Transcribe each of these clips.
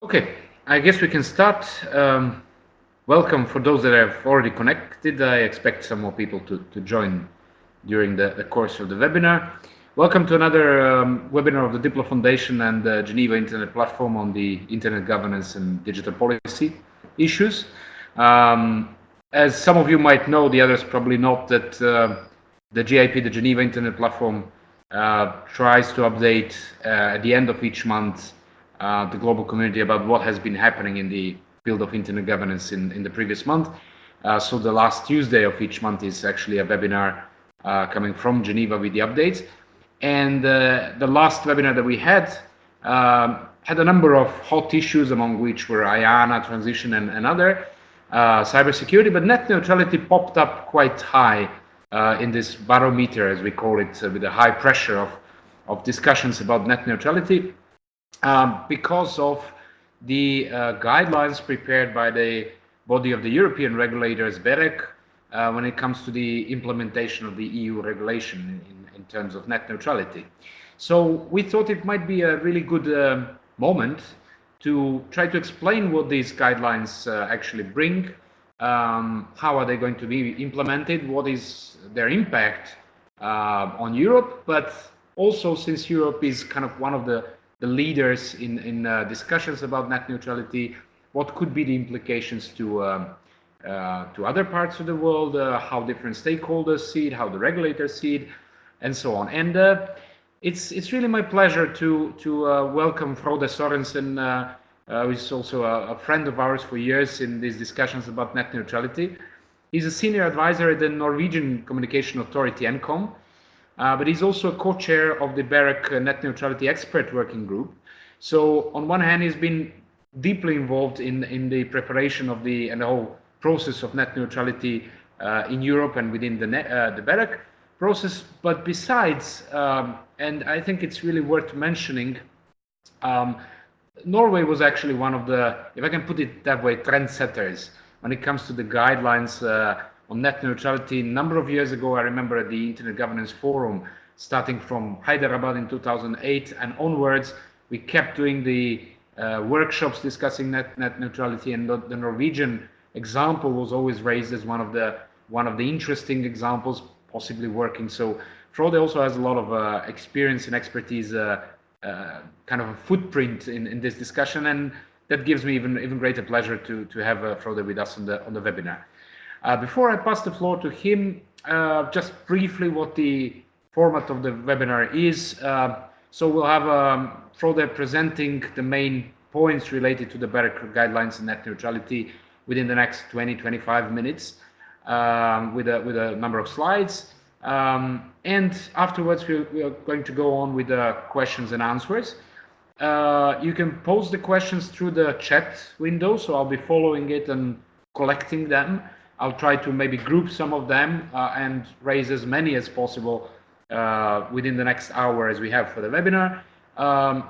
Okay, I guess we can start. Welcome for those that have already connected. I expect some more people to join during the course of the webinar. Welcome to another webinar of the Diplo Foundation and the Geneva Internet Platform on the Internet governance and digital policy issues. As some of you might know, the others probably not, that the GIP, the Geneva Internet Platform, tries to update at the end of each month the global community about what has been happening in the field of internet governance in the previous month. So the last Tuesday of each month is actually a webinar coming from Geneva with the updates. And the last webinar that we had a number of hot issues, among which were IANA transition and other cybersecurity, but net neutrality popped up quite high in this barometer, as we call it, with a high pressure of discussions about net neutrality because of the guidelines prepared by the body of the European regulators, BEREC, when it comes to the implementation of the EU regulation in terms of net neutrality. So we thought it might be a really good moment to try to explain what these guidelines actually bring, how are they going to be implemented, what is their impact on Europe, but also since Europe is kind of one of the leaders in discussions about net neutrality, what could be the implications to other parts of the world, how different stakeholders see it, how the regulators see it, and so on. And it's really my pleasure to welcome Frode Sorensen, who is also a friend of ours for years in these discussions about net neutrality. He's a senior advisor at the Norwegian Communication Authority, NCOM, but he's also a co-chair of the BEREC Net Neutrality Expert Working Group. So on one hand, he's been deeply involved in the preparation of the whole process of net neutrality in Europe and within the BEREC process. But besides, and I think it's really worth mentioning, Norway was actually one of the, if I can put it that way, trendsetters when it comes to the guidelines on net neutrality. A number of years ago, I remember at the Internet Governance Forum, starting from Hyderabad in 2008 and onwards, we kept doing the workshops discussing net neutrality, and the Norwegian example was always raised as one of the interesting examples possibly working. So Frode also has a lot of experience and expertise, kind of a footprint in this discussion, and that gives me even greater pleasure to have Frode with us on the webinar. Before I pass the floor to him, just briefly what the format of the webinar is. So we'll have Frode presenting the main points related to the BEREC guidelines and net neutrality within the next 20-25 minutes with a number of slides. And afterwards, we are going to go on with the questions and answers. You can post the questions through the chat window, so I'll be following it and collecting them. I'll try to maybe group some of them and raise as many as possible within the next hour as we have for the webinar.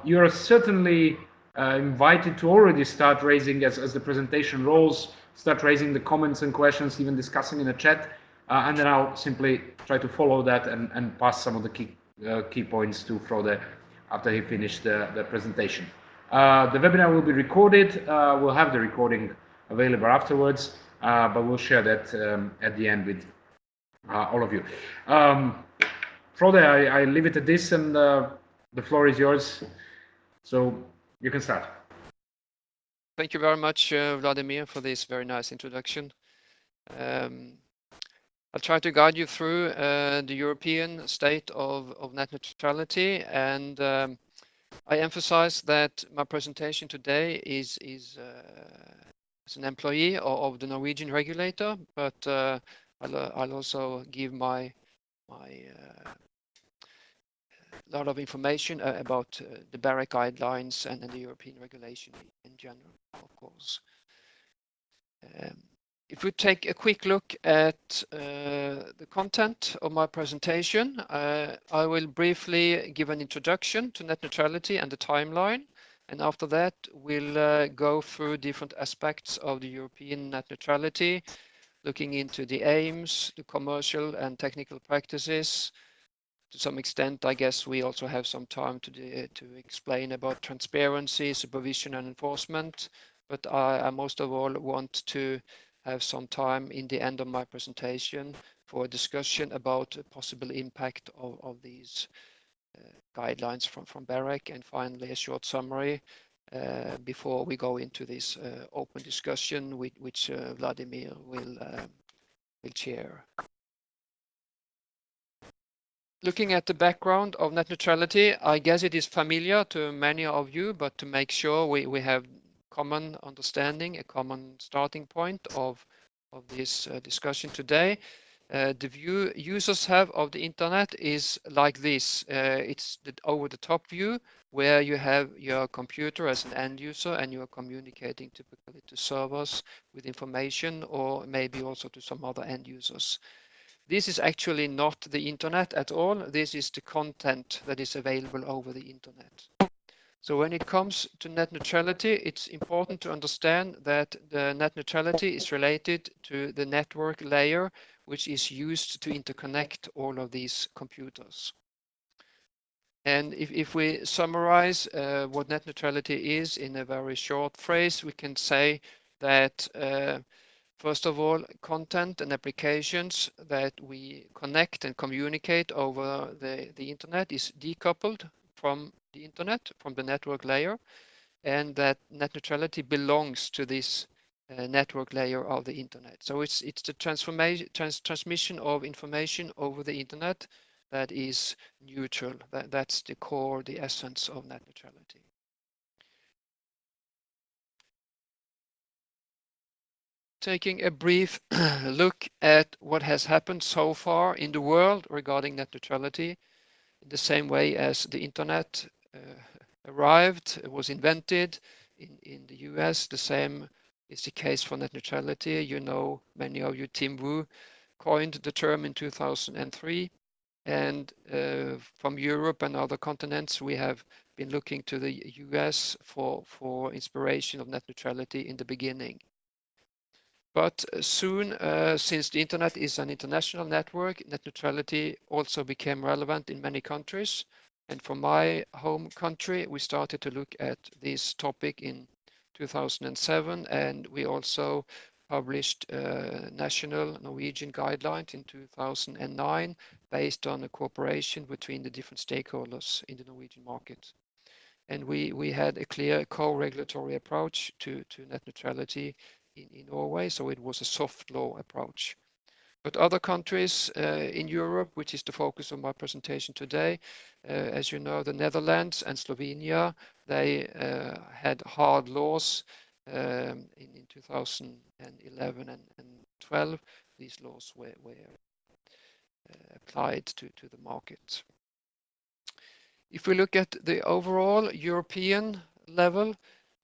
You are certainly invited to already start raising, as the presentation rolls, start raising the comments and questions, even discussing in the chat, and then I'll simply try to follow that and pass some of the key points to Frode after he finished the presentation. The webinar will be recorded. We'll have the recording available afterwards, but we'll share that at the end with all of you. Frode, I leave it at this, and the floor is yours, so you can start. Thank you very much, Vladimir, for this very nice introduction. I'll try to guide you through the European state of net neutrality, and I emphasize that my presentation today is as an employee of the Norwegian regulator, but I'll also give my lot of information about the BEREC guidelines and the European regulation in general, of course. If we take a quick look at the content of my presentation, I will briefly give an introduction to net neutrality and the timeline. And after that, we'll go through different aspects of the European net neutrality, looking into the aims, the commercial and technical practices, to some extent, I guess we also have some time to explain about transparency, supervision, and enforcement. But I most of all want to have some time in the end of my presentation for a discussion about a possible impact of these guidelines from BEREC, and finally a short summary before we go into this open discussion which Vladimir will chair. Looking at the background of net neutrality, I guess it is familiar to many of you, but to make sure we have common understanding, a common starting point of this discussion today. The view users have of the internet is like this. It's the over-the-top view where you have your computer as an end user and you are communicating typically to servers with information, or maybe also to some other end users. This is actually not the internet at all. This is the content that is available over the internet. So when it comes to net neutrality, it's important to understand that the net neutrality is related to the network layer, which is used to interconnect all of these computers. And if we summarize what net neutrality is in a very short phrase, we can say that first of all, content and applications that we connect and communicate over the internet is decoupled from the internet, from the network layer, and that net neutrality belongs to this network layer of the internet. So it's the transmission of information over the internet that is neutral. That's the core, the essence of net neutrality. Taking a brief look at what has happened so far in the world regarding net neutrality, in the same way as the internet arrived, it was invented in the US, the same is the case for net neutrality. You know, many of you, Tim Wu coined the term in 2003, and from Europe and other continents, we have been looking to the US for inspiration of net neutrality in the beginning. But soon, since the internet is an international network, net neutrality also became relevant in many countries. And for my home country, we started to look at this topic in 2007, and we also published national Norwegian guidelines in 2009 based on a cooperation between the different stakeholders in the Norwegian market. And we had a clear co-regulatory approach to net neutrality in Norway, so it was a soft law approach. But other countries in Europe, which is the focus of my presentation today, as you know, the Netherlands and Slovenia, they had hard laws in 2011 and 12. These laws were applied to the market. If we look at the overall European level,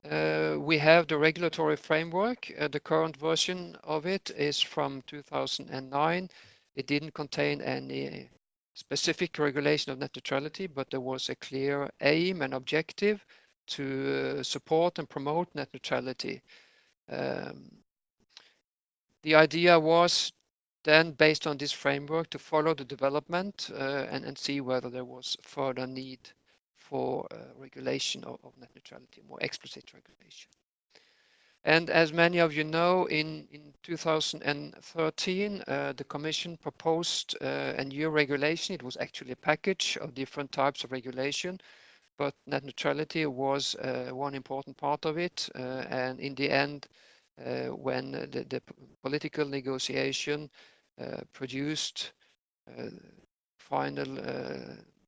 we have the regulatory framework. The current version of it is from 2009. It didn't contain any specific regulation of net neutrality, but there was a clear aim and objective to support and promote net neutrality. The idea was then, based on this framework, to follow the development and see whether there was further need for regulation of net neutrality, more explicit regulation. And as many of you know, in 2013, the Commission proposed a new regulation. It was actually a package of different types of regulation, but net neutrality was one important part of it. And in the end, when the political negotiation produced final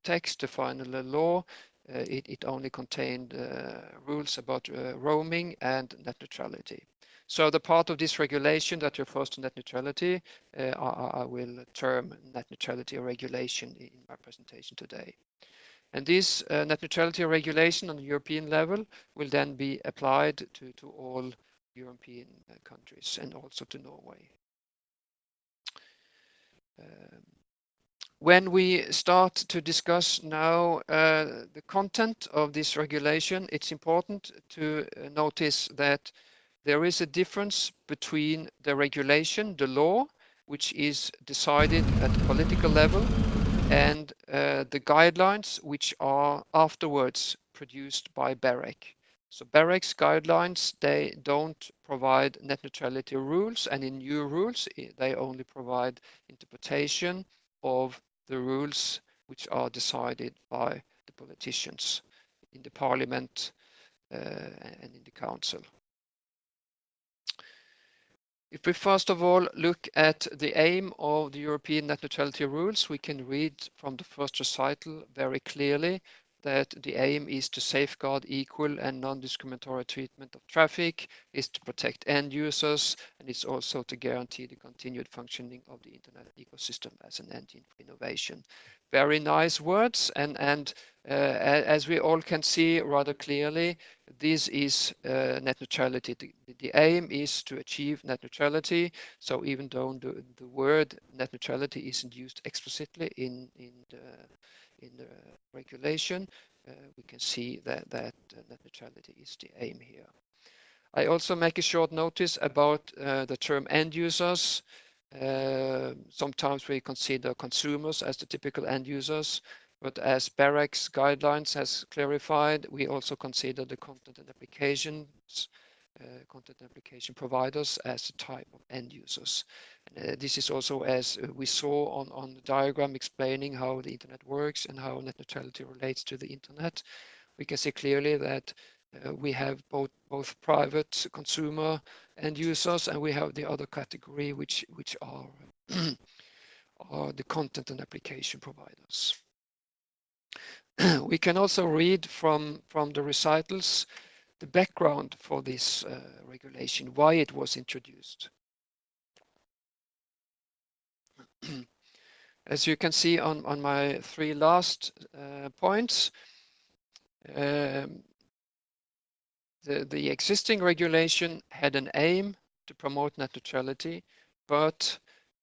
text, the final law, it only contained rules about roaming and net neutrality. So the part of this regulation that refers to net neutrality, I will term net neutrality regulation in my presentation today. And this net neutrality regulation on the European level will then be applied to all European countries and also to Norway. When we start to discuss now the content of this regulation, it's important to notice that there is a difference between the regulation, the law, which is decided at the political level, and the guidelines which are afterwards produced by BEREC. So BEREC's guidelines, they don't provide net neutrality rules, and in new rules, they only provide interpretation of the rules which are decided by the politicians in the parliament and in the council. If we first of all look at the aim of the European net neutrality rules, we can read from the first recital very clearly that the aim is to safeguard equal and non-discriminatory treatment of traffic, is to protect end users, and it's also to guarantee the continued functioning of the internet ecosystem as an engine for innovation. Very nice words, and as we all can see rather clearly, this is net neutrality. The aim is to achieve net neutrality. So even though the word net neutrality isn't used explicitly in the regulation, we can see that net neutrality is the aim here. I also make a short notice about the term end users. Sometimes we consider consumers as the typical end users, but as BEREC's guidelines has clarified, we also consider the content and applications, content and application providers as a type of end users. This is also as we saw on the diagram explaining how the internet works and how net neutrality relates to the internet. We can see clearly that we have both private consumer end users, and we have the other category which are are the content and application providers. We can also read from the recitals the background for this regulation, why it was introduced. As you can see on my three last points, the existing regulation had an aim to promote net neutrality, but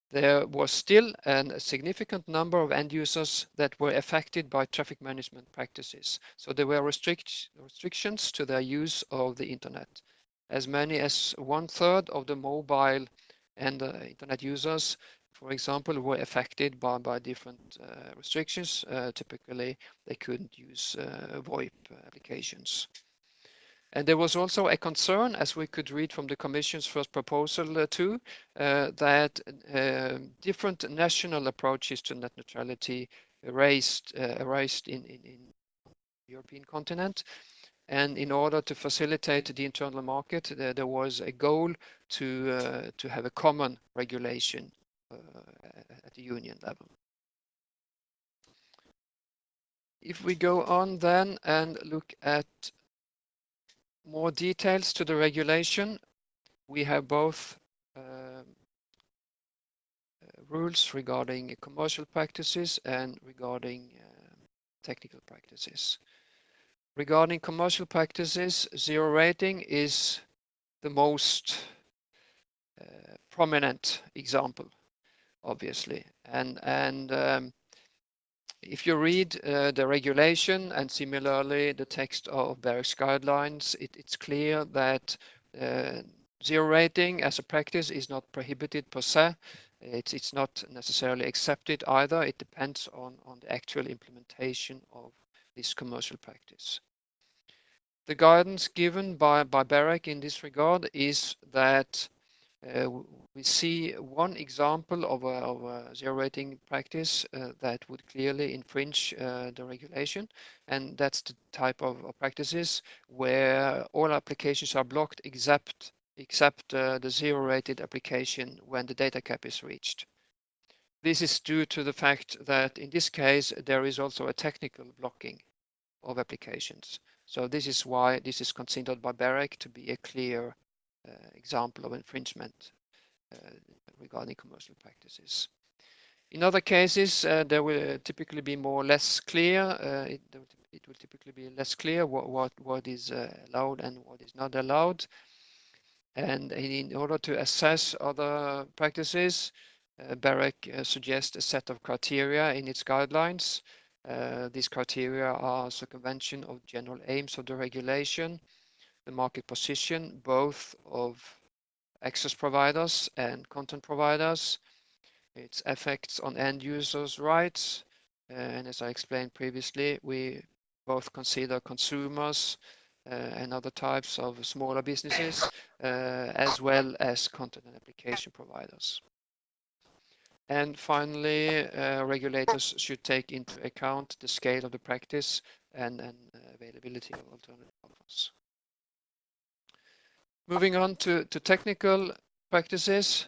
there was still a significant number of end users that were affected by traffic management practices. So there were restrictions to their use of the internet. As many as 1/3 of the mobile and internet users, for example, were affected by different restrictions. Typically, they couldn't use VoIP applications. And there was also a concern, as we could read from the Commission's first proposal too, that different national approaches to net neutrality arose in the European continent. And in order to facilitate the internal market, there was a goal to have a common regulation at the union level. If we go on then and look at more details to the regulation, we have both rules regarding commercial practices and regarding technical practices. Regarding commercial practices, zero rating is the most prominent example, obviously. And if you read the regulation and similarly the text of BEREC's guidelines, it's clear that zero rating as a practice is not prohibited per se. It's not necessarily accepted either. It depends on the actual implementation of this commercial practice. The guidance given by BEREC in this regard is that we see one example of a zero rating practice that would clearly infringe the regulation, and that's the type of practices where all applications are blocked except the zero rated application when the data cap is reached. This is due to the fact that in this case there is also a technical blocking of applications. So this is why this is considered by BEREC to be a clear example of infringement regarding commercial practices. In other cases, there will typically be more or less clear. It will typically be less clear what is allowed and what is not allowed. And in order to assess other practices, BEREC suggests a set of criteria in its guidelines. These criteria are circumvention of general aims of the regulation, the market position, both of access providers and content providers, its effects on end users' rights, And as I explained previously, we both consider consumers and other types of smaller businesses, as well as content and application providers. And finally, regulators should take into account the scale of the practice and availability of alternative offers. Moving on to technical practices,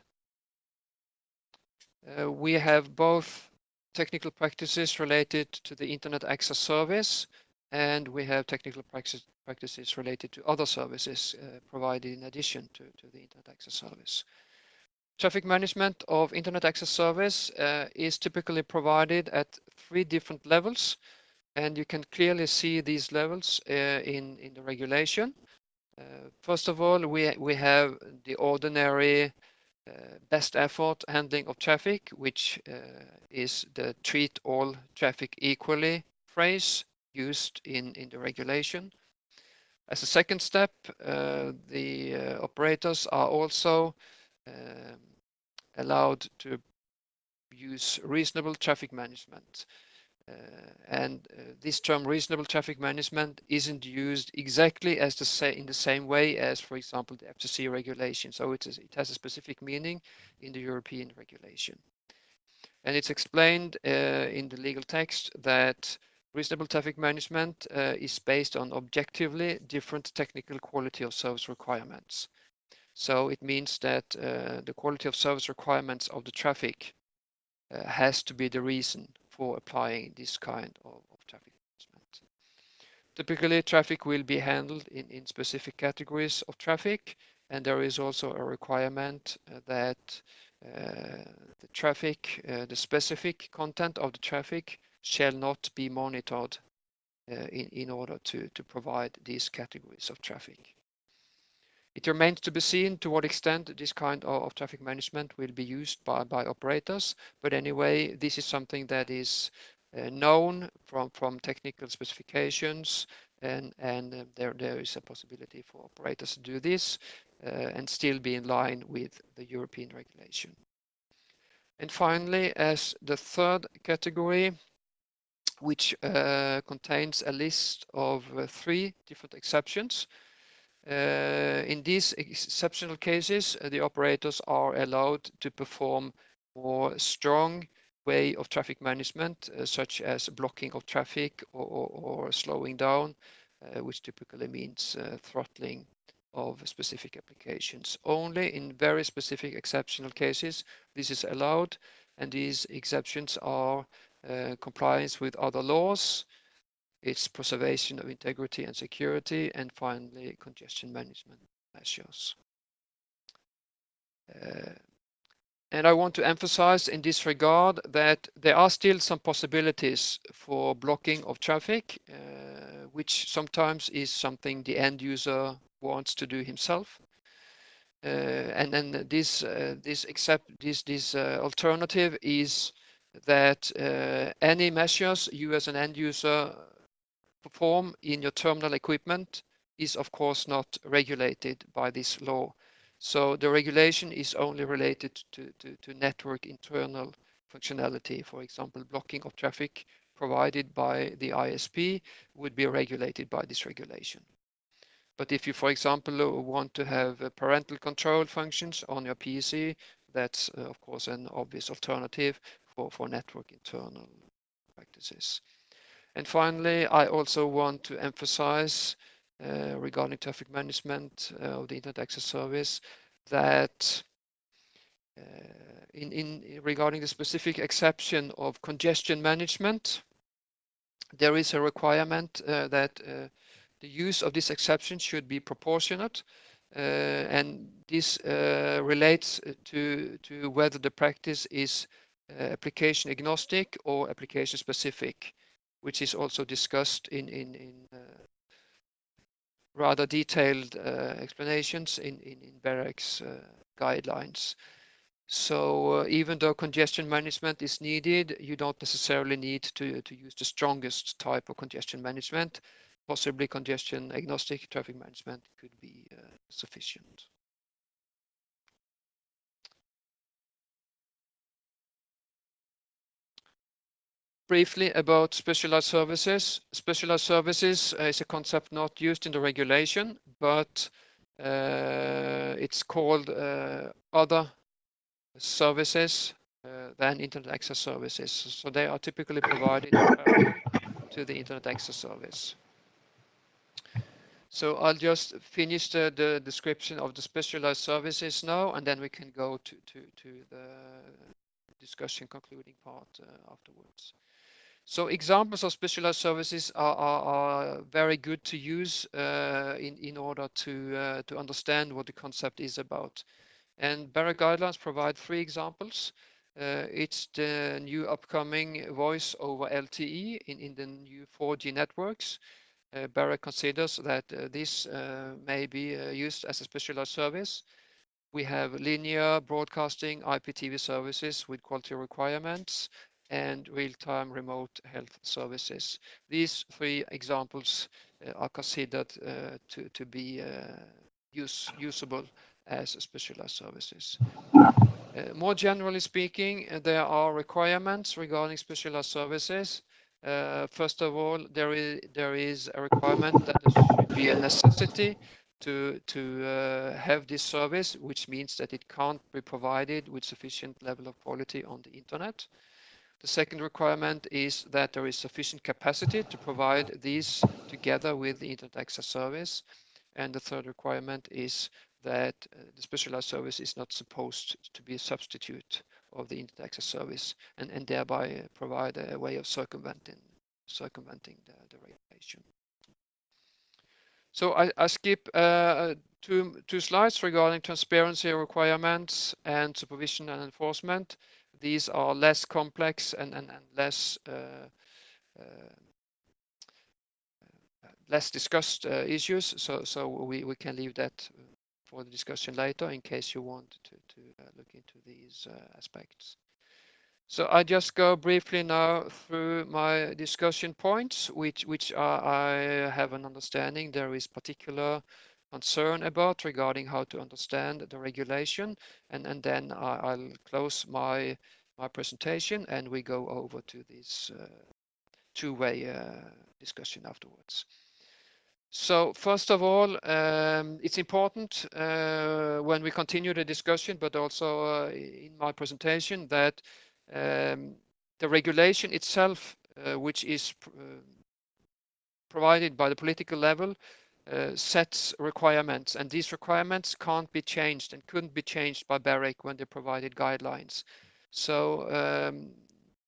we have both technical practices related to the Internet Access Service, and we have technical practices related to other services provided in addition to the Internet Access Service. Traffic management of Internet Access Service is typically provided at 3 different levels, and you can clearly see these levels in the regulation. First of all, we have the ordinary best effort handling of traffic, which is the treat all traffic equally phrase used in the regulation. As a second step, the operators are also allowed to use reasonable traffic management. And this term reasonable traffic management isn't used exactly as in the same way as, for example, the FCC regulation. So it has a specific meaning in the European regulation. And it's explained in the legal text that reasonable traffic management is based on objectively different technical quality of service requirements. So it means that the quality of service requirements of the traffic has to be the reason for applying this kind of traffic management. Typically, traffic will be handled in specific categories of traffic, and there is also a requirement that the traffic, the specific content of the traffic shall not be monitored in order to provide these categories of traffic. It remains to be seen to what extent this kind of traffic management will be used by operators. But anyway, this is something that is known from technical specifications, and there is a possibility for operators to do this and still be in line with the European regulation. And finally, as the third category, which contains a list of 3 different exceptions. In these exceptional cases, the operators are allowed to perform more strong way of traffic management, such as blocking of traffic or slowing down, which typically means throttling of specific applications. Only in very specific exceptional cases this is allowed, and these exceptions are compliance with other laws, its preservation of integrity and security, and finally congestion management measures. And I want to emphasize in this regard that there are still some possibilities for blocking of traffic, which sometimes is something the end user wants to do himself. And then this alternative is that any measures you as an end user perform in your terminal equipment is of course not regulated by this law. So the regulation is only related to network internal functionality. For example, blocking of traffic provided by the ISP would be regulated by this regulation. But if you, for example, want to have parental control functions on your PC, that's of course an obvious alternative for network internal practices. And finally, I also want to emphasize regarding traffic management of the Internet Access Service that regarding the specific exception of congestion management, there is a requirement that the use of this exception should be proportionate, and this relates to whether the practice is application agnostic or application specific, which is also discussed in rather detailed explanations in BEREC's guidelines. So even though congestion management is needed, you don't necessarily need to use the strongest type of congestion management. Possibly congestion agnostic traffic management could be sufficient. briefly about specialized services. Specialized services is a concept not used in the regulation, but it's called other services than internet access services. So they are typically provided in parallel to the internet access service. So I'll just finish the description of the specialized services now, and then we can go to the discussion concluding part afterwards. So examples of specialized services are very good to use in order to understand what the concept is about. And BEREC guidelines provide 3 examples. It's the new upcoming voice over LTE in the new 4G networks. BEREC considers that this may be used as a specialized service. We have linear broadcasting IPTV services with quality requirements and real-time remote health services. These 3 examples are considered to be usable as specialized services. More generally speaking, there are requirements regarding specialized services. First of all, there is a requirement that there should be a necessity to have this service, which means that it can't be provided with sufficient level of quality on the internet. The second requirement is that there is sufficient capacity to provide these together with the internet access service. And the third requirement is that the specialized service is not supposed to be a substitute of the internet access service and thereby provide a way of circumventing the regulation. So I skip two slides regarding transparency requirements and supervision and enforcement. These are less complex and less less discussed issues, so we can leave that for the discussion later in case you want to look into these aspects. So I just go briefly now through my discussion points, which I have an understanding there is particular concern about regarding how to understand the regulation, and then I'll close my presentation and we go over to this two-way discussion afterwards. So first of all, it's important when we continue the discussion, but also in my presentation, that the regulation itself, which is provided by the political level, sets requirements, and these requirements can't be changed and couldn't be changed by BEREC when they provided guidelines. So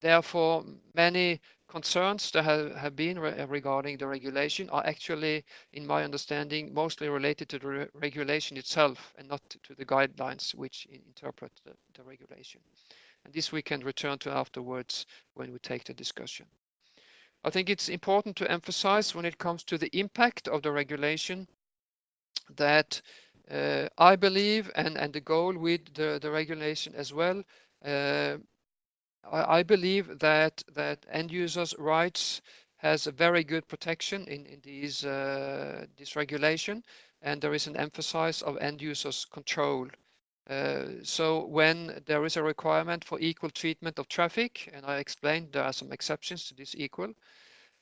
therefore, many concerns that have been regarding the regulation are actually, in my understanding, mostly related to the regulation itself and not to the guidelines which interpret the regulation. And this we can return to afterwards when we take the discussion. I think it's important to emphasize when it comes to the impact of the regulation that I believe, and the goal with the regulation as well, I believe that end users' rights has a very good protection in this regulation, and there is an emphasis of end users' control. So when there is a requirement for equal treatment of traffic, and I explained there are some exceptions to this equal,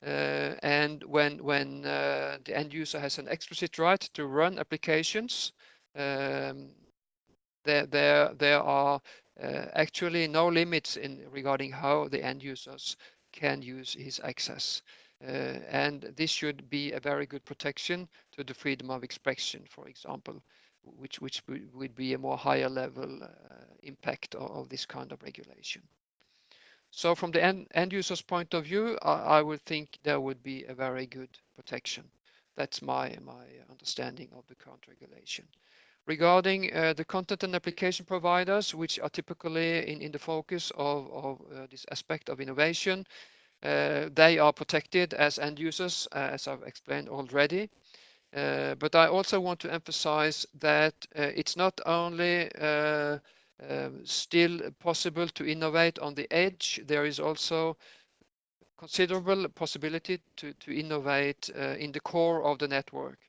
and when the end user has an explicit right to run applications, there are actually no limits regarding how the end users can use his access. And this should be a very good protection to the freedom of expression, for example, which would be a more higher level impact of this kind of regulation. So from the end user's point of view, I would think there would be a very good protection. That's my understanding of the current regulation. Regarding the content and application providers, which are typically in the focus of this aspect of innovation, they are protected as end users, as I've explained already. But I also want to emphasize that it's not only still possible to innovate on the edge, there is also considerable possibility to innovate in the core of the network.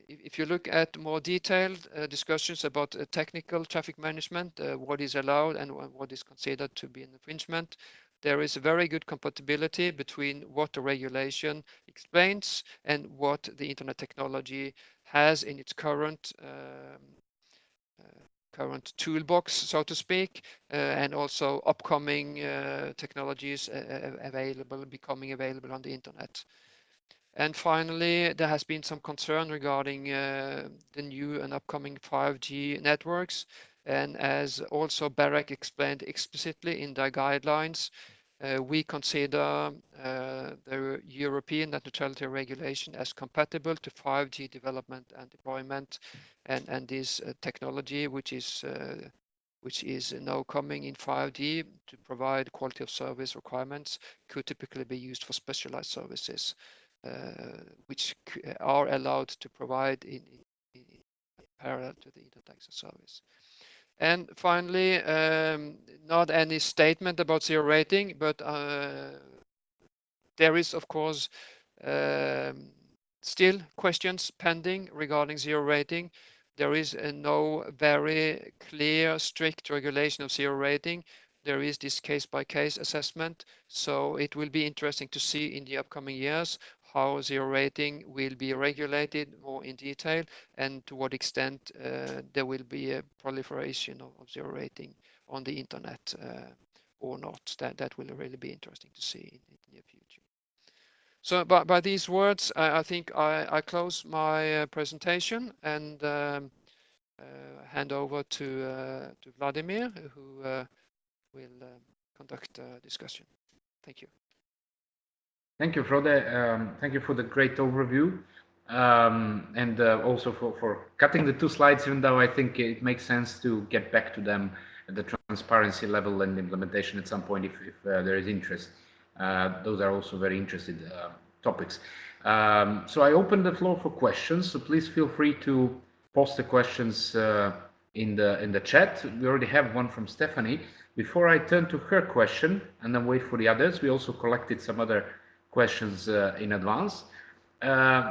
If you look at more detailed discussions about technical traffic management, what is allowed and what is considered to be an infringement, there is a very good compatibility between what the regulation explains and what the internet technology has in its current toolbox, so to speak, and also upcoming technologies becoming available on the internet. And finally, there has been some concern regarding the new and upcoming 5G networks. And as also BEREC explained explicitly in their guidelines, we consider the European net neutrality regulation as compatible to 5G development and deployment, and this technology, which is now coming in 5G to provide quality of service requirements, could typically be used for specialized services, which are allowed to provide in parallel to the internet access service. And finally, not any statement about zero rating, but there is, of course, still questions pending regarding zero rating. There is no very clear, strict regulation of zero rating. There is this case-by-case assessment. So it will be interesting to see in the upcoming years how zero rating will be regulated more in detail and to what extent there will be a proliferation of zero rating on the internet or not. That will really be interesting to see in the near future. So by these words, I think I close my presentation and hand over to Vladimir, who will conduct a discussion. Thank you. Thank you, Frode. Thank you for the great overview, and also for cutting the 2 slides, even though I think it makes sense to get back to them at the transparency level and implementation at some point if there is interest. Those are also very interested topics. So I open the floor for questions, so please feel free to post the questions in the chat. We already have one from Stephanie. Before I turn to her question and then wait for the others, we also collected some other questions in advance.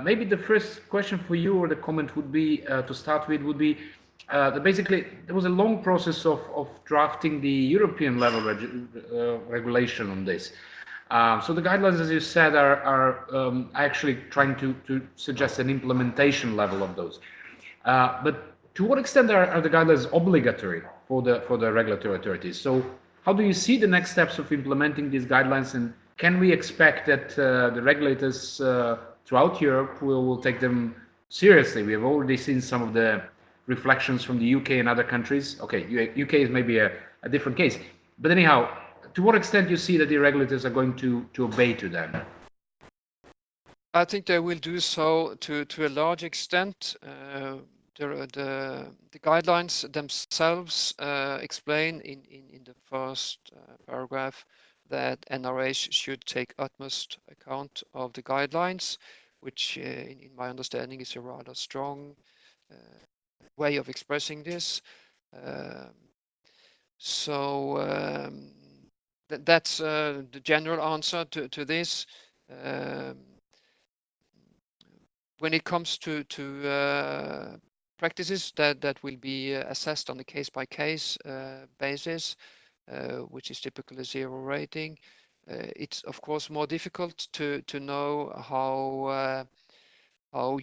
Maybe the first question for you or the comment would be, to start with, would be that basically there was a long process of drafting the European level regulation on this. So the guidelines, as you said, are actually trying to suggest an implementation level of those. But to what extent are the guidelines obligatory for the regulatory authorities? So how do you see the next steps of implementing these guidelines, and can we expect that the regulators throughout Europe will take them seriously? We have already seen some of the reflections from the UK and other countries. Okay, UK is maybe a different case, but anyhow, to what extent do you see that the regulators are going to obey to them? I think they will do so to a large extent. The guidelines themselves explain in the first paragraph that NRAs should take utmost account of the guidelines, which in my understanding is a rather strong way of expressing this. So that's the general answer to this. When it comes to practices that will be assessed on a case-by-case basis, which is typically zero rating, it's of course more difficult to know how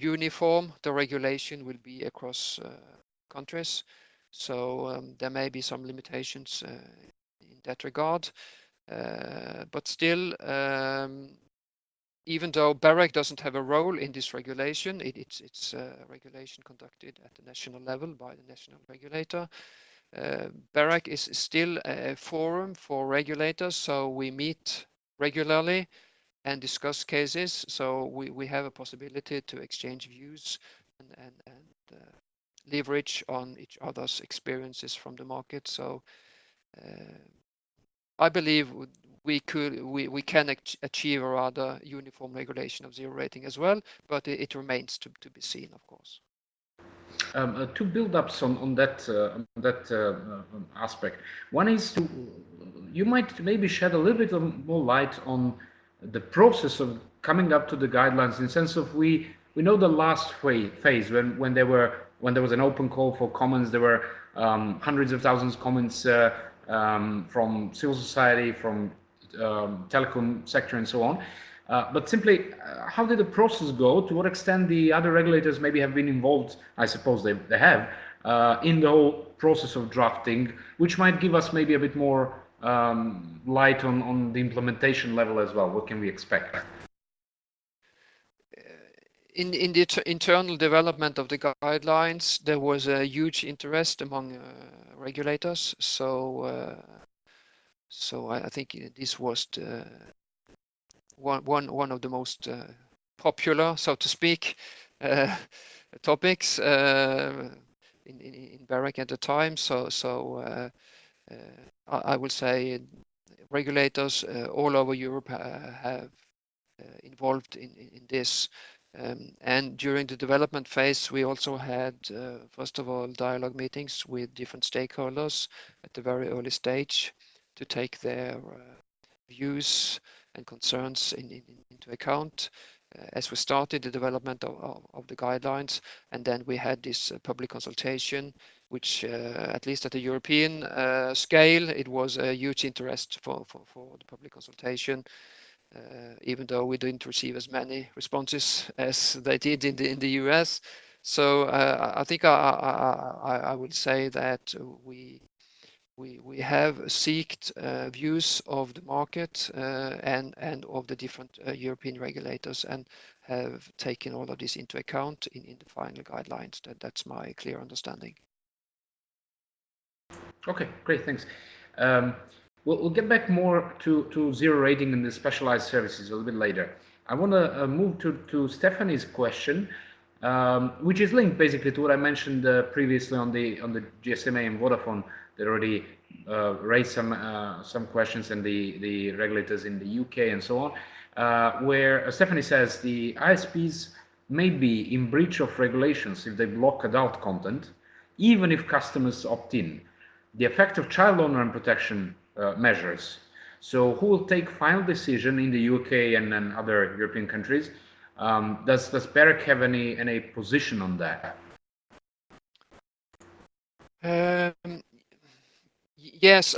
uniform the regulation will be across countries. So there may be some limitations in that regard, but still, even though BEREC doesn't have a role in this regulation, it's a regulation conducted at the national level by the national regulator. BEREC is still a forum for regulators, so we meet regularly and discuss cases. So we have a possibility to exchange views and leverage on each other's experiences from the market. So I believe we can achieve a rather uniform regulation of zero rating as well, but it remains to be seen, of course. Two build-ups on that aspect. One is you might maybe shed a little bit more light on the process of coming up to the guidelines, in the sense of we know the last phase when there was an open call for comments. There were hundreds of thousands of comments from civil society, from telecom sector and so on. But simply, how did the process go? To what extent the other regulators maybe have been involved? I suppose they have in the whole process of drafting, which might give us maybe a bit more light on the implementation level as well. What can we expect? In the internal development of the guidelines, there was a huge interest among regulators. So I think this was one of the most popular, so to speak, topics in BEREC at the time. So I will say regulators all over Europe have involved in this. And during the development phase, we also had, first of all, dialogue meetings with different stakeholders at the very early stage to take their views and concerns into account as we started the development of the guidelines. And then we had this public consultation, which at least at the European scale, it was a huge interest for the public consultation. Even though we didn't receive as many responses as they did in the US. So I think I would say that we have sought views of the market and of the different European regulators, and have taken all of this into account in the final guidelines. That's my clear understanding. Okay, great, thanks. We'll get back more to zero rating and the specialized services a little bit later. I want to move to Stephanie's question, which is linked basically to what I mentioned previously on the GSMA and Vodafone. They already raised some questions, and the regulators in the UK and so on, where Stephanie says the ISPs may be in breach of regulations if they block adult content, even if customers opt in. The effect of child owner and protection measures. So who will take final decision in the UK and other European countries? Does BEREC have any position on that? Yes,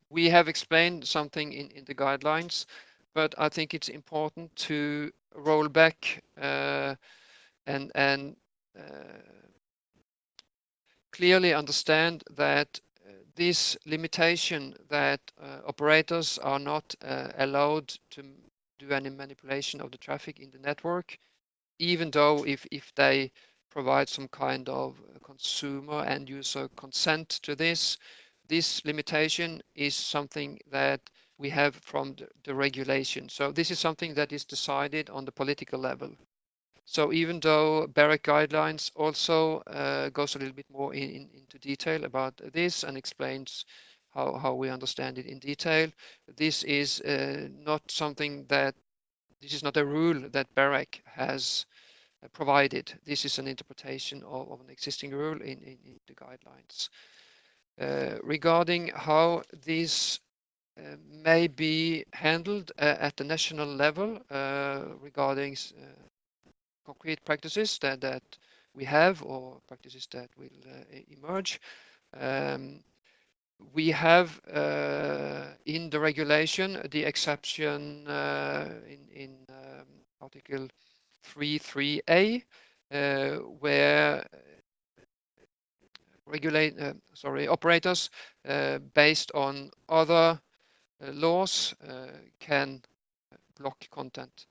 we have explained something in the guidelines, but I think it's important to roll back and clearly understand that this limitation that operators are not allowed to do any manipulation of the traffic in the network, even though if they provide some kind of consumer and user consent to this limitation is something that we have from the regulation. So this is something that is decided on the political level. So even though BEREC guidelines also goes a little bit more into detail about this and explains how we understand it in detail, this is not something that, this is not a rule that BEREC has provided. This is an interpretation of an existing rule in the guidelines. Regarding how this may be handled at the national level regarding concrete practices that we have or practices that will emerge. We have in the regulation the exception in Article 3.3a where operators based on other laws can block content.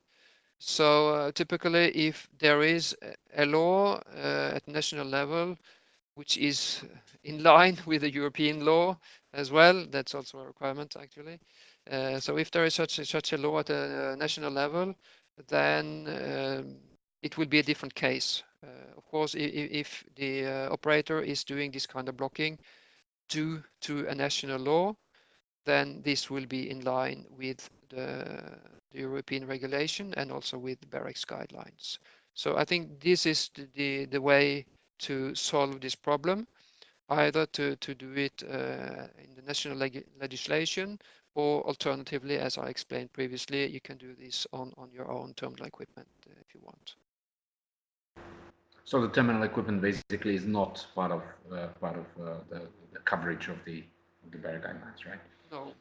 So typically, if there is a law at national level which is in line with the European law as well, that's also a requirement actually. So if there is such a law at a national level, then it will be a different case. Of course, if the operator is doing this kind of blocking due to a national law, then this will be in line with the European regulation and also with BEREC's guidelines. So I think this is the way to solve this problem, either to do it in the national legislation, or alternatively, as I explained previously, you can do this on your own terminal equipment if you want. So the terminal equipment basically is not part of the coverage of the BEREC guidelines, right? No,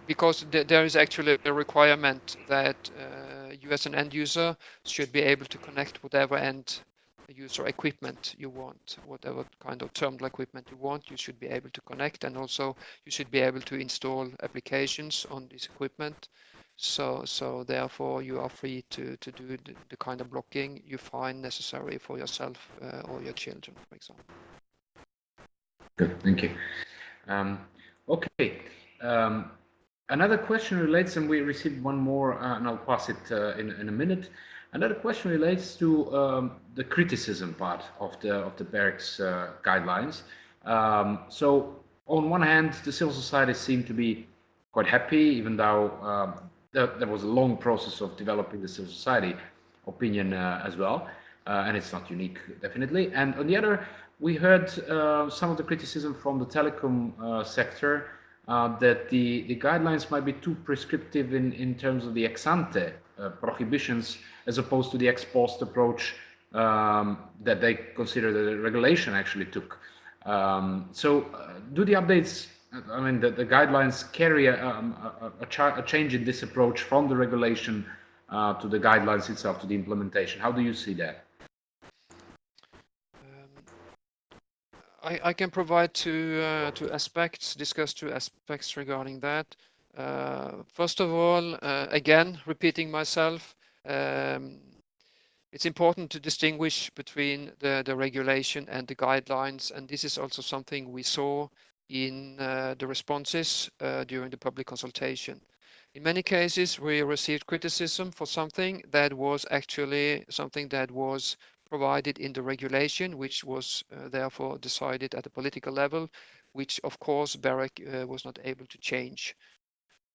because there is actually a requirement that you as an end user should be able to connect whatever end user equipment you want, whatever kind of terminal equipment you want, you should be able to connect, and also you should be able to install applications on this equipment. So therefore you are free to do the kind of blocking you find necessary for yourself or your children, for example. Good, thank you. Okay. Another question relates, and we received one more, and I'll pass it in a minute. Another question relates to the criticism part of the BEREC's guidelines. So on one hand, the civil society seemed to be quite happy, even though there was a long process of developing the civil society opinion as well, and it's not unique, definitely. And on the other, we heard some of the criticism from the telecom sector that the guidelines might be too prescriptive in terms of the ex ante prohibitions as opposed to the ex post approach that they consider that the regulation actually took. So do the updates, I mean, the guidelines carry a change in this approach from the regulation to the guidelines itself, to the implementation? How do you see that? I can provide two aspects, discuss two aspects regarding that. First of all, again, repeating myself, it's important to distinguish between the regulation and the guidelines, and this is also something we saw in the responses during the public consultation. In many cases, we received criticism for something that was actually something that was provided in the regulation, which was therefore decided at a political level, which of course BEREC was not able to change.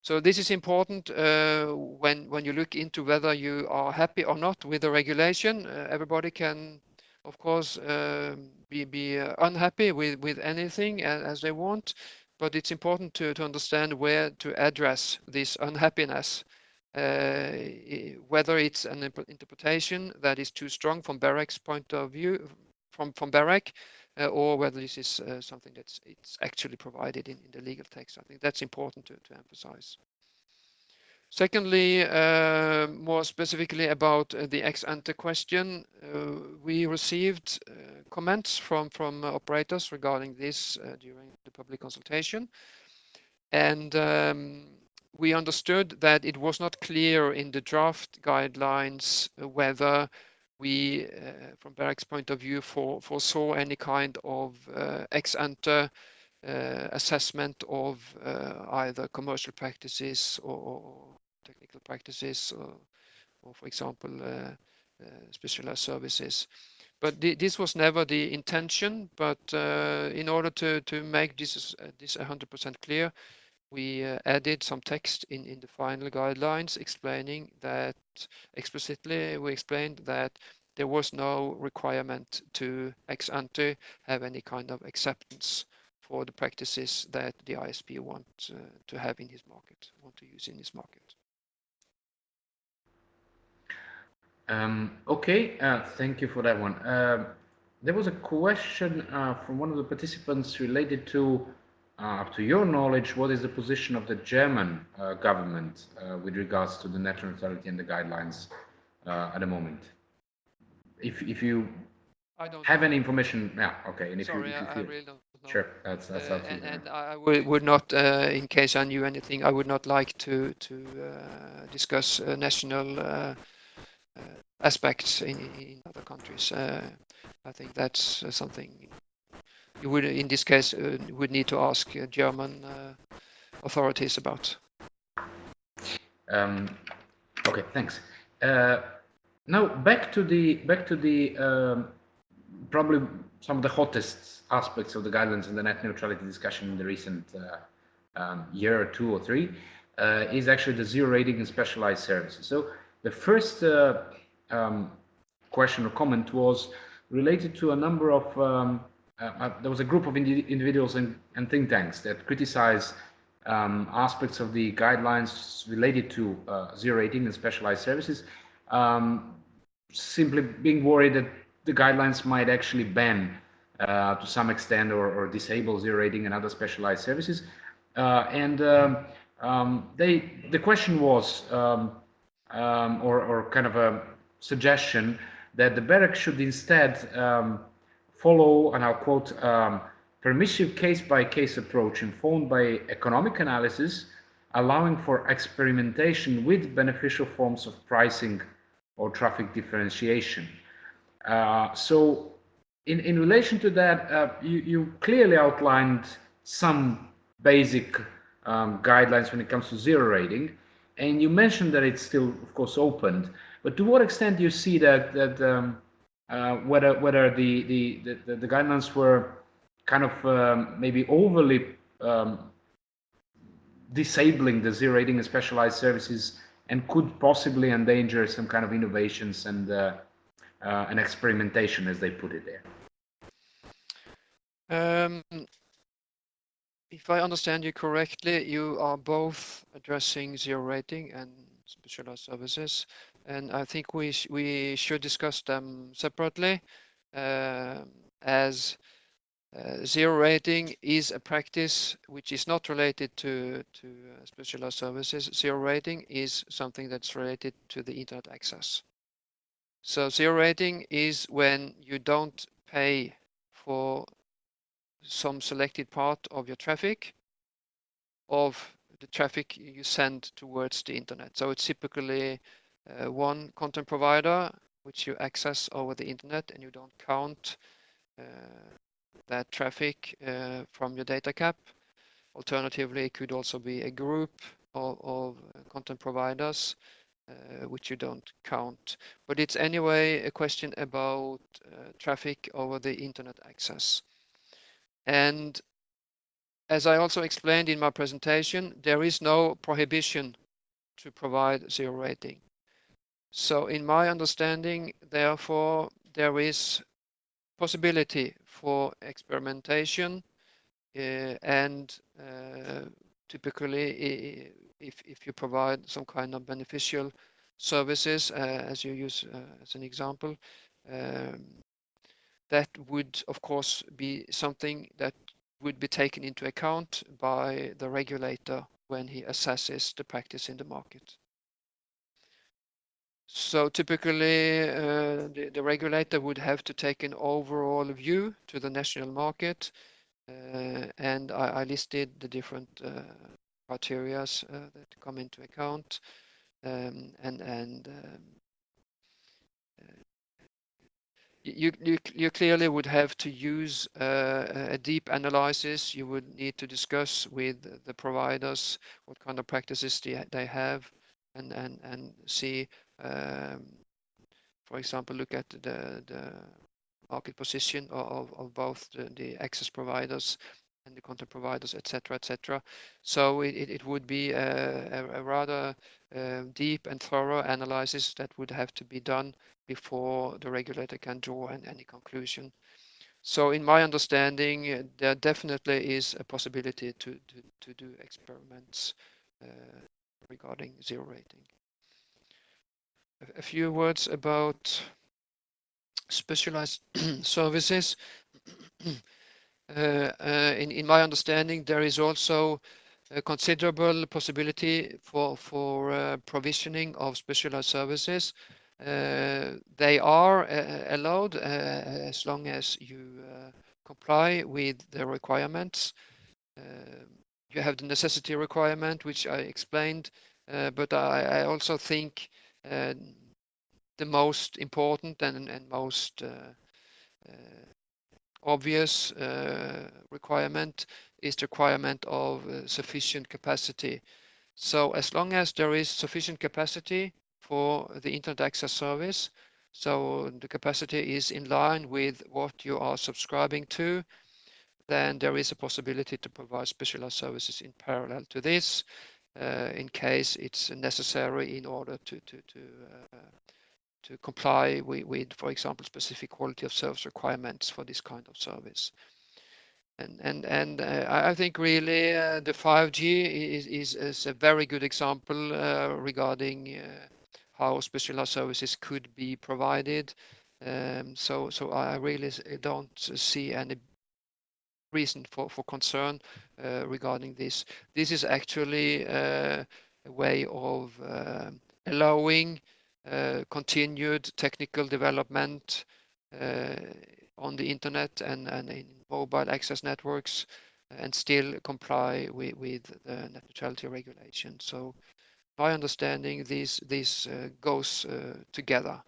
So this is important when you look into whether you are happy or not with the regulation. Everybody can, of course, be unhappy with anything as they want, but it's important to understand where to address this unhappiness. Whether it's an interpretation that is too strong from BEREC's point of view, from BEREC, or whether this is something that's it's actually provided in the legal text. I think that's important to emphasize. Secondly, more specifically about the ex ante question, we received comments from operators regarding this during the public consultation, and we understood that it was not clear in the draft guidelines whether we, from BEREC's point of view, foresaw any kind of ex ante assessment of either commercial practices or technical practices, or for example, specialized services. But this was never the intention. But in order to make this 100% clear, we added some text in the final guidelines explaining that explicitly. We explained that there was no requirement to ex ante have any kind of acceptance for the practices that the ISP want to have in his market, want to use in his market. Okay, thank you for that one. There was a question from one of the participants related to, up to your knowledge, what is the position of the German government with regards to the net neutrality and the guidelines at the moment? If you have any information, yeah, okay. And if Sorry, you I feel, really don't know. sure, that's absolutely and I would not, in case I knew anything, I would not like to discuss national aspects in other countries. I think that's something you would, in this case, would need to ask German authorities about. Okay, thanks. Now back to the probably some of the hottest aspects of the guidelines and the net neutrality discussion in the recent year or two or three is actually the zero rating and specialized services. So the first question or comment was related to a number of there was a group of individuals and think tanks that criticize aspects of the guidelines related to zero rating and specialized services, simply being worried that the guidelines might actually ban to some extent or disable zero rating and other specialized services. And the question was, or kind of a suggestion, that the BEREC should instead follow, and I'll quote, permissive case-by-case approach informed by economic analysis, allowing for experimentation with beneficial forms of pricing or traffic differentiation. So in relation to that, you clearly outlined some basic guidelines when it comes to zero rating, and you mentioned that it's still, of course, open. But to what extent do you see that whether the guidelines were kind of maybe overly disabling the zero rating and specialized services, and could possibly endanger some kind of innovations and experimentation, as they put it there? If I understand you correctly, you are both addressing zero rating and specialized services, and I think we should discuss them separately, as zero rating is a practice which is not related to specialized services. Zero rating is something that's related to the internet access. So zero rating is when you don't pay for some selected part of your traffic, of the traffic you send towards the internet. So it's typically one content provider which you access over the internet, and you don't count that traffic from your data cap. Alternatively, it could also be a group of content providers which you don't count. But it's anyway a question about traffic over the internet access. And as I also explained in my presentation, there is no prohibition to provide zero rating. So in my understanding, therefore, there is possibility for experimentation, and typically if you provide some kind of beneficial services, as you use as an example, that would of course be something that would be taken into account by the regulator when he assesses the practice in the market. So typically the regulator would have to take an overall view to the national market, and I listed the different criteria that come into account, and you clearly would have to use a deep analysis. You would need to discuss with the providers what kind of practices they have, and see, for example, look at the market position of both the access providers and the content providers, etc., etc. So it would be a rather deep and thorough analysis that would have to be done before the regulator can draw any conclusion. So in my understanding, there definitely is a possibility to do experiments regarding zero rating. A few words about specialized services. In my understanding, there is also a considerable possibility for provisioning of specialized services. They are allowed as long as you comply with the requirements. You have the necessity requirement, which I explained, but I also think the most important and most obvious requirement is the requirement of sufficient capacity. So as long as there is sufficient capacity for the internet access service, so the capacity is in line with what you are subscribing to, then there is a possibility to provide specialized services in parallel to this, in case it's necessary in order to comply with, for example, specific quality of service requirements for this kind of service. And I think really the 5G is a very good example regarding how specialized services could be provided. So I really don't see any reason for concern regarding this. This is actually a way of allowing continued technical development on the internet and in mobile access networks and still comply with the net neutrality regulation. So my understanding, this goes together.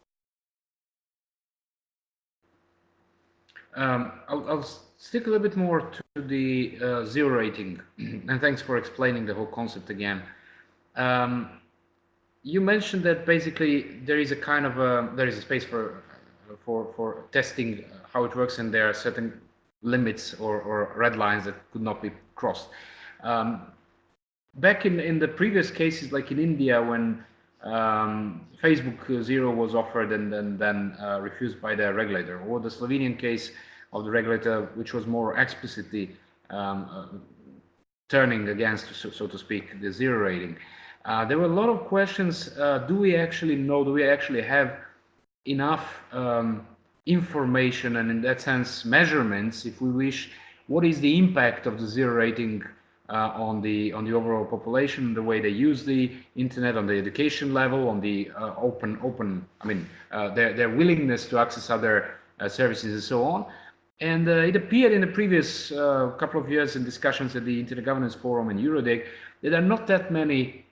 I'll stick a little bit more to the zero rating, and thanks for explaining the whole concept again. You mentioned that basically there is a kind of there is a space for testing how it works, and there are certain limits or red lines that could not be crossed. Back in the previous cases, like in India, when Facebook Zero was offered and then refused by the regulator, or the Slovenian case of the regulator, which was more explicitly turning against, so to speak, the zero rating. There were a lot of questions. Do we actually know, do we actually have enough information and in that sense measurements, if we wish, what is the impact of the zero rating on the overall population, the way they use the internet, on the education level, on the their willingness to access other services and so on. And it appeared in the previous couple of years in discussions at the Internet Governance Forum and Eurodec that there are not that many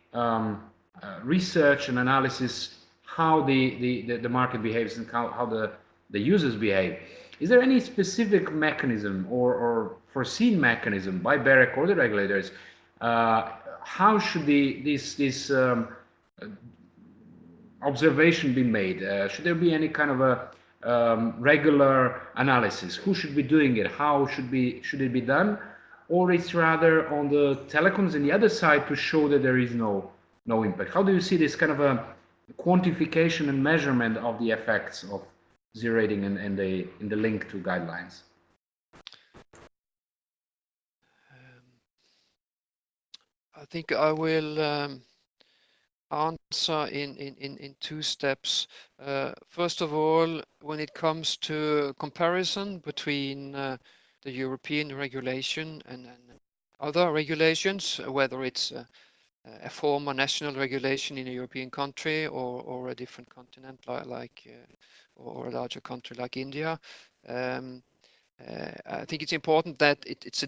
research and analysis how the market behaves and how the users behave. Is there any specific mechanism or foreseen mechanism by BEREC or the regulators? How should this observation be made? Should there be any kind of a regular analysis? Who should be doing it? How should it be done? Or it's rather on the telecoms and the other side to show that there is no impact? How do you see this kind of a quantification and measurement of the effects of zero rating in the link to guidelines? I think I will answer in two steps. First of all, when it comes to comparison between the European regulation and other regulations, whether it's a former national regulation in a European country or a different continent or a larger country like India. I think it's important that it's a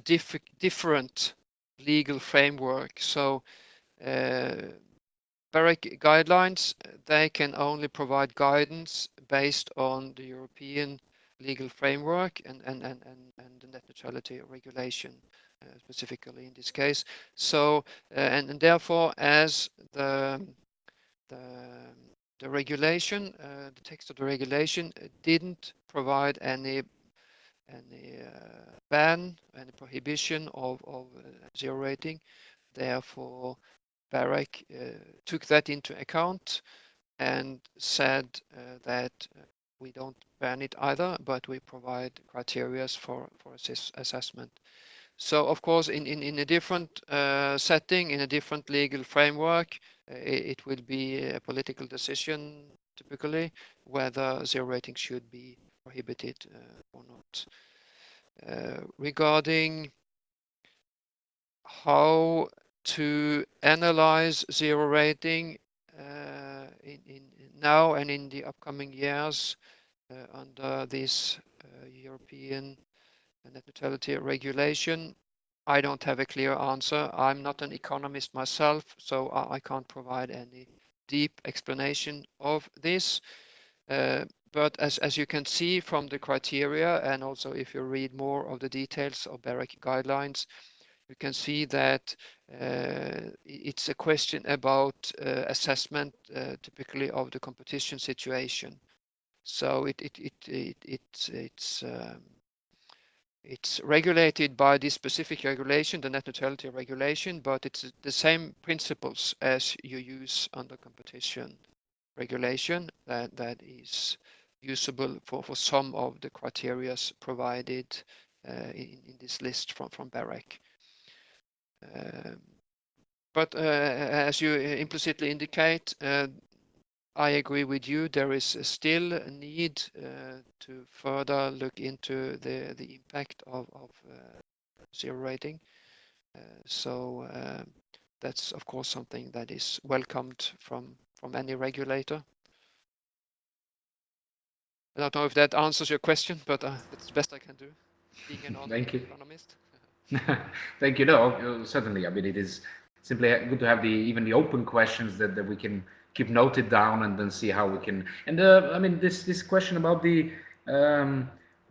different legal framework. So BEREC guidelines, they can only provide guidance based on the European legal framework and the net neutrality regulation. Specifically in this case. So and therefore, as the regulation, the text of the regulation didn't provide any ban, any prohibition of zero rating. Therefore, BEREC took that into account and said that we don't ban it either, but we provide criteria for assessment. So, of course, in a different setting, in a different legal framework, it will be a political decision, typically, whether zero rating should be prohibited or not. Regarding how to analyze zero rating now and in the upcoming years under this European net neutrality regulation, I don't have a clear answer. I'm not an economist myself, so I can't provide any deep explanation of this. But as you can see from the criteria, and also if you read more of the details of BEREC guidelines, you can see that it's a question about assessment, typically of the competition situation. So it's regulated by this specific regulation, the net neutrality regulation, but it's the same principles as you use under competition regulation that is usable for some of the criteria provided in this list from BEREC. But as you implicitly indicate, I agree with you. There is still a need to further look into the impact of zero rating. So that's of course something that is welcomed from any regulator. I don't know if that answers your question, but that's the best I can do, being a Thank you. non-economist. Thank you. No, certainly. I mean, it is simply good to have even the open questions that we can keep noted down and then see how we can. And I mean, this question about the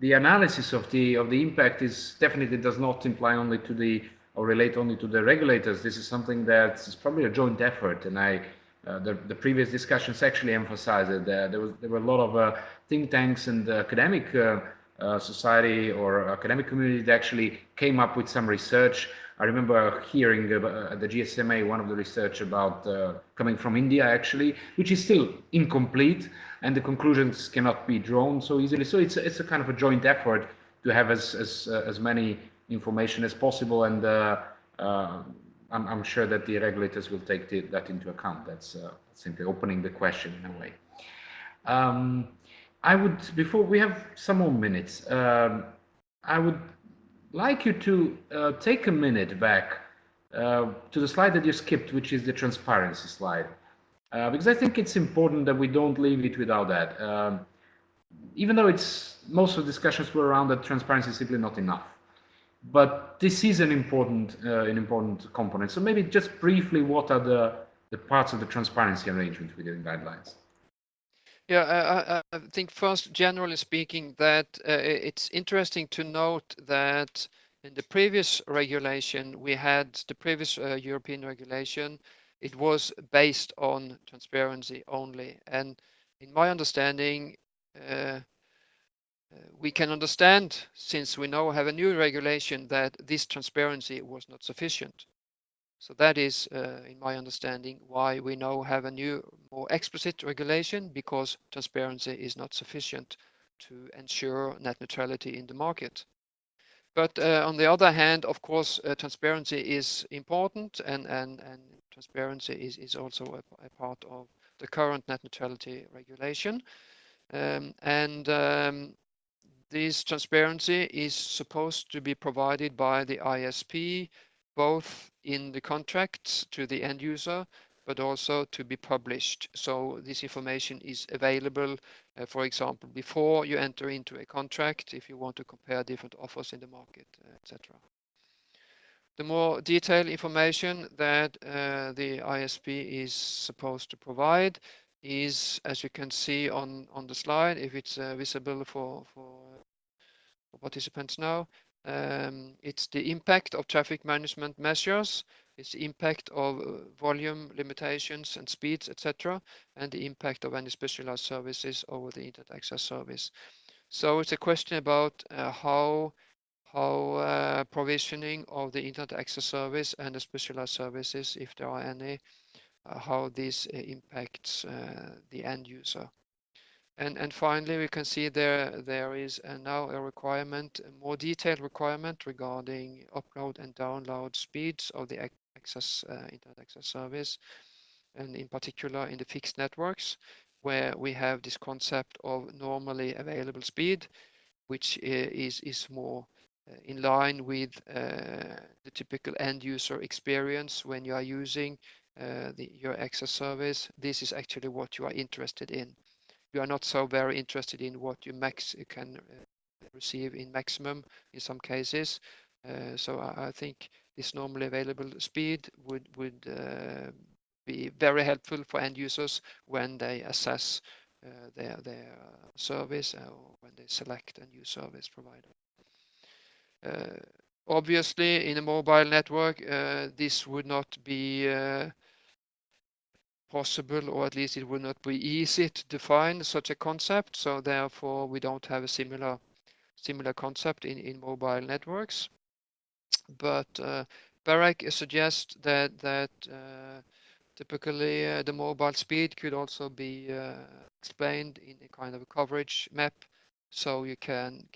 analysis of the impact is definitely does not imply only to the or relate only to the regulators. This is something that is probably a joint effort, and the previous discussions actually emphasized it. There were a lot of think tanks and academic society or academic community that actually came up with some research. I remember hearing at the GSMA one of the research about coming from India actually, which is still incomplete, and the conclusions cannot be drawn so easily. So it's a kind of a joint effort to have as many information as possible, and I'm sure that the regulators will take that into account. That's simply opening the question in a way. Um, I would, before we have some more minutes, I would like you to take a minute back to the slide that you skipped, which is the transparency slide. Because I think it's important that we don't leave it without that. Even though most of the discussions were around that transparency is simply not enough. But this is an important component. So maybe just briefly, what are the parts of the transparency arrangement within guidelines? Yeah, I think first, generally speaking, that it's interesting to note that in the previous regulation, we had the previous European regulation, it was based on transparency only. And in my understanding, we can understand, since we now have a new regulation, that this transparency was not sufficient. So that is, in my understanding, why we now have a new, more explicit regulation, because transparency is not sufficient to ensure net neutrality in the market. But on the other hand, of course, transparency is important, and transparency is also a part of the current net neutrality regulation. This transparency is supposed to be provided by the ISP, both in the contracts to the end user, but also to be published. So this information is available, for example, before you enter into a contract, if you want to compare different offers in the market, etc. The more detailed information that the ISP is supposed to provide is, as you can see on the slide, if it's visible for participants now, it's the impact of traffic management measures, it's the impact of volume limitations and speeds, etc., and the impact of any specialized services over the internet access service. So it's a question about how provisioning of the internet access service and the specialized services, if there are any, how this impacts the end user. And finally, we can see there is now a requirement, a more detailed requirement regarding upload and download speeds of the internet access service, and in particular in the fixed networks, where we have this concept of normally available speed, which is more in line with the typical end user experience when you are using your access service. This is actually what you are interested in. You are not so very interested in what you can receive in maximum in some cases. So I think this normally available speed would be very helpful for end users when they assess their service or when they select a new service provider. Obviously, in a mobile network, this would not be possible, or at least it would not be easy to define such a concept. So therefore, we don't have a similar concept in mobile networks. But BEREC suggests that typically the mobile speed could also be explained in a kind of a coverage map, so you can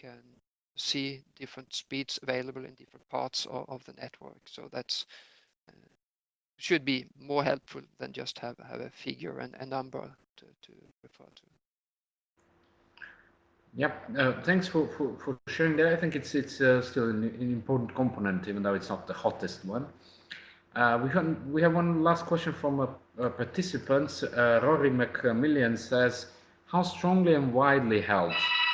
see different speeds available in different parts of the network. So that's should be more helpful than just have a figure and a number to refer to. Yeah, thanks for sharing that. I think it's still an important component, even though it's not the hottest one. We have one last question from a participant. Rory McMillian says, how strongly and widely held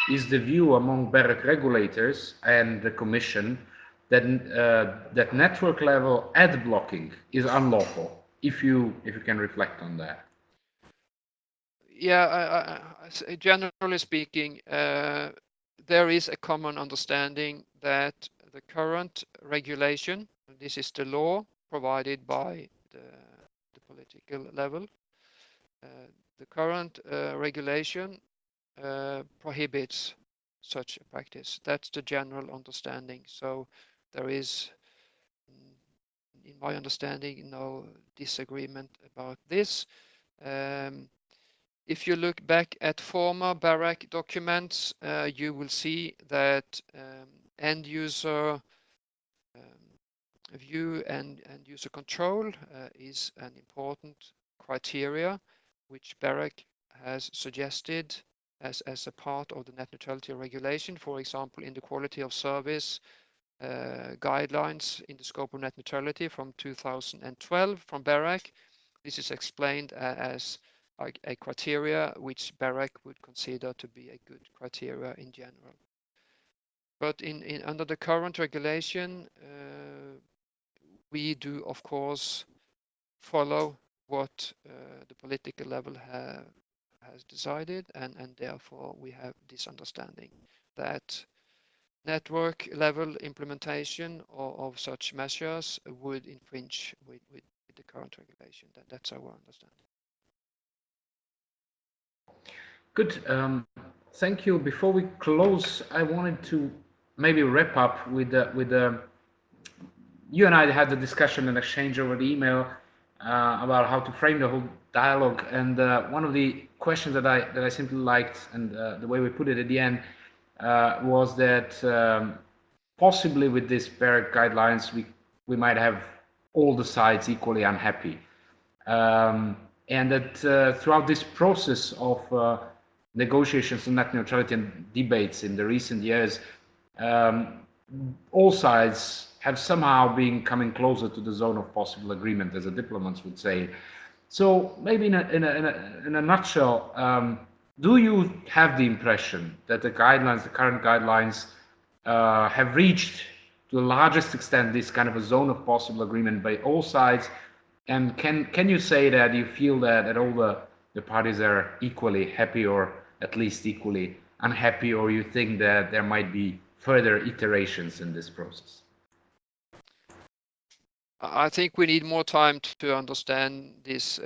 is the view among BEREC regulators and the Commission that network level ad blocking is unlawful? If you can reflect on that. Yeah, generally speaking, there is a common understanding that the current regulation, this is the law provided by the political level, the current regulation prohibits such a practice. That's the general understanding. So there is, in my understanding, no disagreement about this. If you look back at former BEREC documents, you will see that end user view and user control is an important criteria which BEREC has suggested as a part of the net neutrality regulation, for example, in the quality of service guidelines in the scope of net neutrality from 2012 from BEREC. This is explained as a criteria which BEREC would consider to be a good criteria in general. But under the current regulation, we do, of course, follow what the political level has decided, and therefore we have this understanding that network level implementation of such measures would infringe with the current regulation. That's our understanding. Good. Thank you. Before we close, I wanted to maybe wrap up with you and I had a discussion and exchange over the email about how to frame the whole dialogue. And one of the questions that I simply liked, and the way we put it at the end, was that possibly with this BEREC guidelines, we might have all the sides equally unhappy. And that throughout this process of negotiations on net neutrality and debates in the recent years, all sides have somehow been coming closer to the zone of possible agreement, as the diplomats would say. So maybe in a nutshell, do you have the impression that the current guidelines, have reached to the largest extent this kind of a zone of possible agreement by all sides? And can you say that you feel that all the parties are equally happy or at least equally unhappy, or you think that there might be further iterations in this process? I think we need more time to understand this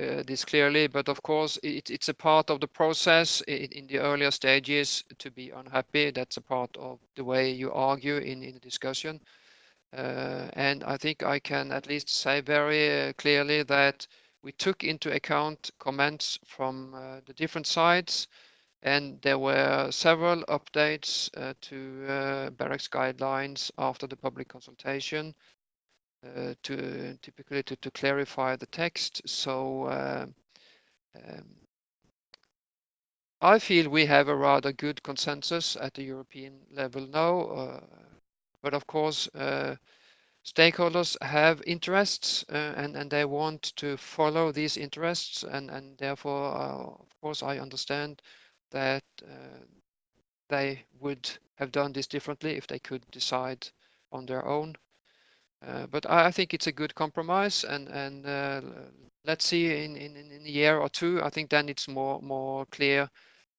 clearly, but of course it's a part of the process in the earlier stages to be unhappy. That's a part of the way you argue in the discussion. And I think I can at least say very clearly that we took into account comments from the different sides, and there were several updates to BEREC's guidelines after the public consultation to typically to clarify the text. So I feel we have a rather good consensus at the European level now, but of course stakeholders have interests and they want to follow these interests, and therefore of course I understand that they would have done this differently if they could decide on their own. But I think it's a good compromise, and let's see in a year or two. I think then it's more clear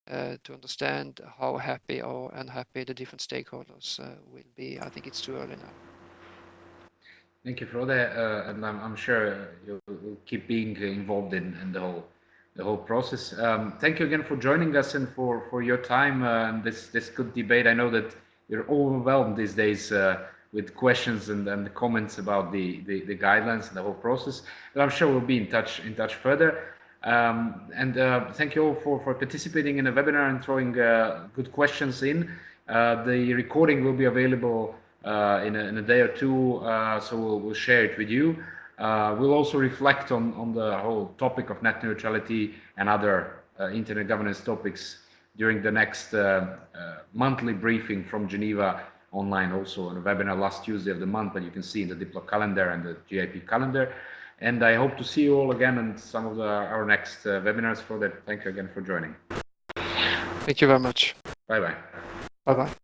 to understand how happy or unhappy the different stakeholders will be. I think it's too early now. Thank you for that, and I'm sure you'll keep being involved in the whole process. Thank you again for joining us and for your time and this good debate. I know that you're overwhelmed these days with questions and comments about the guidelines and the whole process, but I'm sure we'll be in touch further. And thank you all for participating in the webinar and throwing good questions in. The recording will be available in a day or two, so we'll share it with you. We'll also reflect on the whole topic of net neutrality and other internet governance topics during the next monthly briefing from Geneva online, also on a webinar last Tuesday of the month, that you can see in the Diplo calendar and the GIP calendar. And I hope to see you all again in some of our next webinars. For that, thank you again for joining. Thank you very much. Bye-bye. Bye-bye.